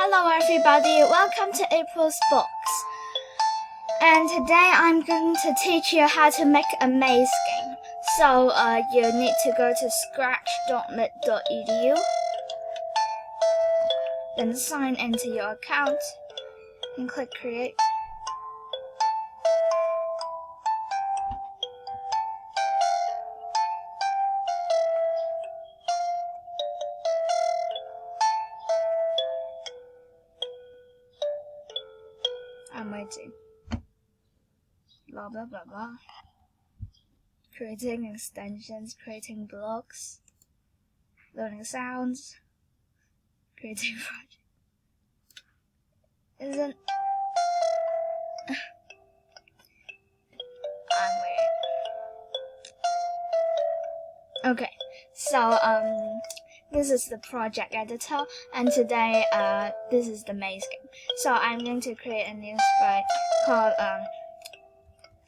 Hello everybody, welcome to April's Books. And today I'm going to teach you how to make a maze game. So you need to go to scratch.mit.edu, then sign into your account and click create. I'm waiting. Blah blah blah blah. Creating extensions, creating blocks, loading sounds, creating project. I'm waiting. Okay, so this is the project editor, and today this is the maze game. So I'm going to create a new sprite called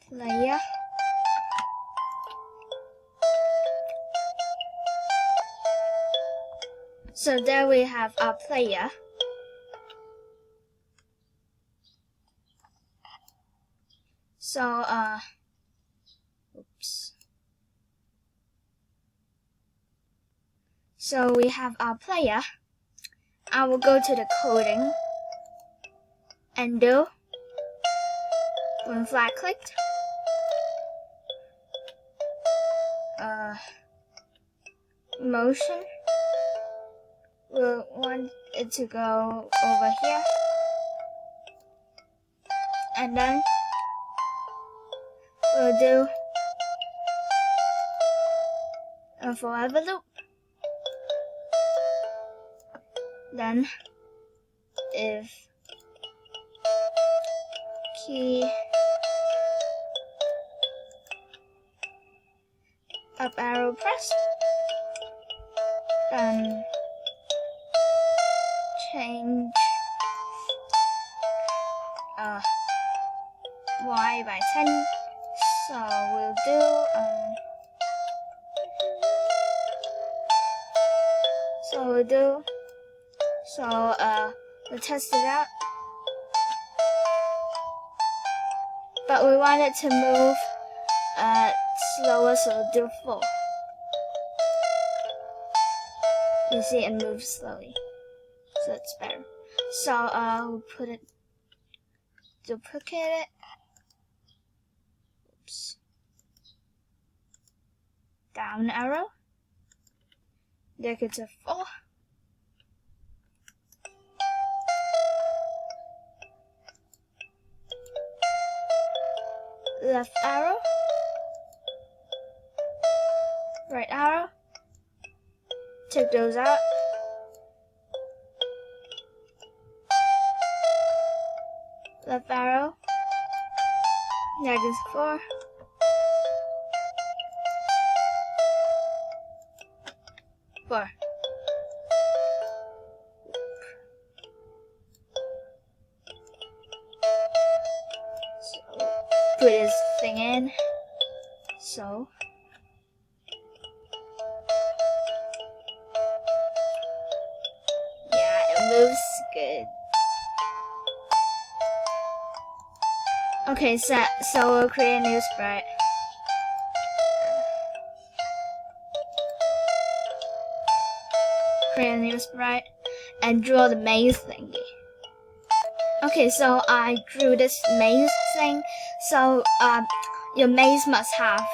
player. So there we have our player. So oops. So we have our player. I will go to the coding and do when flag clicked. Motion. We'll want it to go over here, and then we'll do a forever loop. Then if key up arrow pressed, then change y by 10. So we'll do we'll test it out, but we want it to move slower, so we'll do 4. You see it moves slowly, so it's better. So we'll put it, duplicate it. Oops. Down arrow. There goes a 4. Left arrow. Right arrow. Take those out. Left arrow. There goes 4. So put this thing in. So yeah, it moves good. Okay, so we'll create a new sprite. Create a new sprite and draw the maze thingy. Okay, so I drew this maze thing. So your maze must have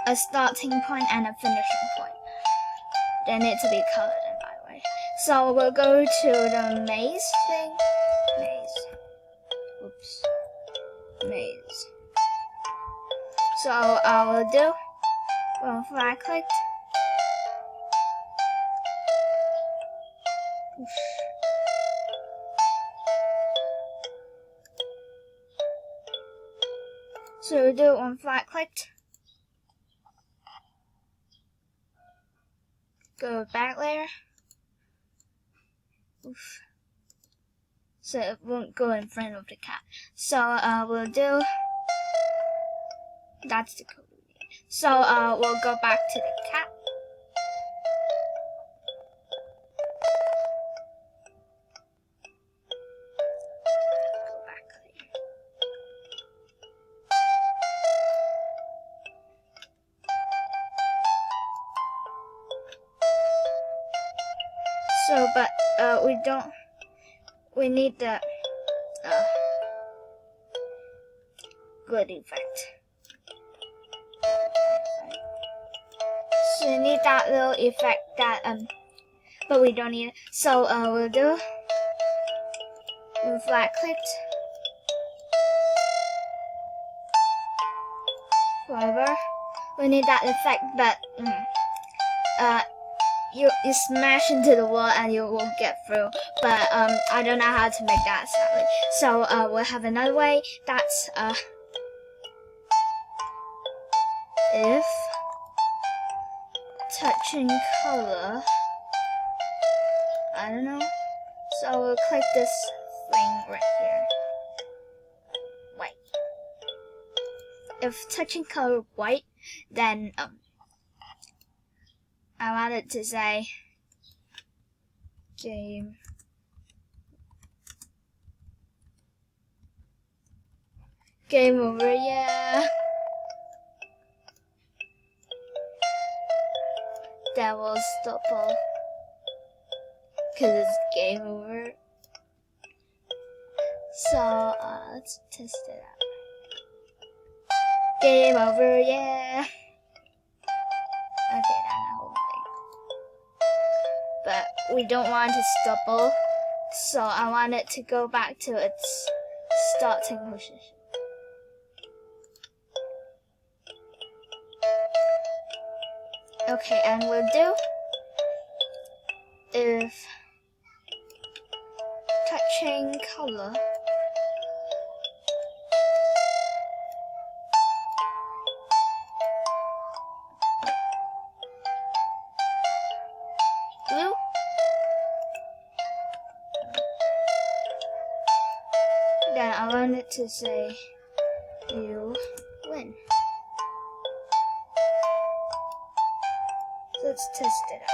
a starting point and a finishing point. They need to be colored in, by the way. So we'll go to the maze thing. Oops. Maze. So I will do when flag clicked. So we'll do it when flag clicked. Go back layer. Oof. So it won't go in front of the cat. So we'll do, that's the code. So we'll go back to the cat. So, but we need the good effect. So we need that little effect that but we don't need it. So we'll do flat clicked forever. We need that effect, but you smash into the wall and you won't get through. But I don't know how to make that sadly. So we'll have another way. That's if touching color. I don't know. So we'll click this thing right here. White. If touching color white, then I want it to say game over, yeah. That will stop all because it's game over. So let's test it out. Game over, yeah. Okay, now the whole thing. But we don't want to stop all, so I want it to go back to its starting position. Okay, and we'll do if touching color blue, then I want it to say you win. Let's test it out.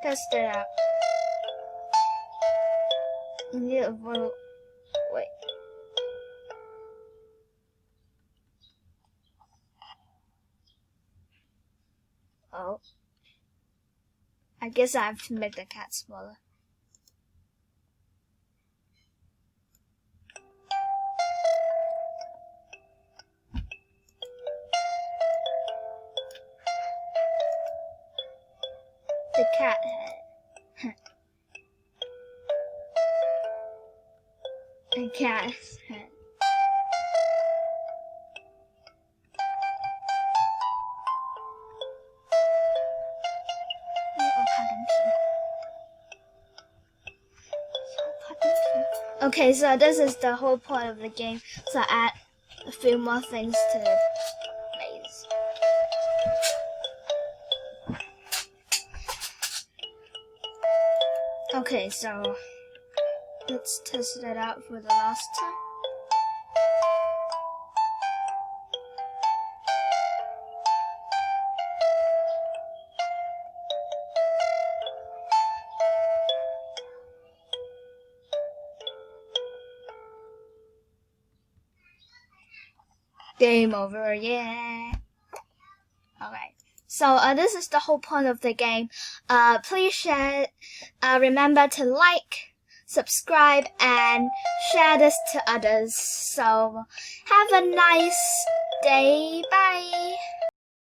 Test it out. You need a little. Wait. Oh. I guess I have to make the cat smaller. The cat head. The cat's head. Okay, so this is the whole point of the game. So add a few more things to the maze. Okay, so let's test it out for the last time. Game over, yeah. Okay. So this is the whole point of the game. Please share. Remember to like, subscribe, and share this to others. So have a nice day. Bye.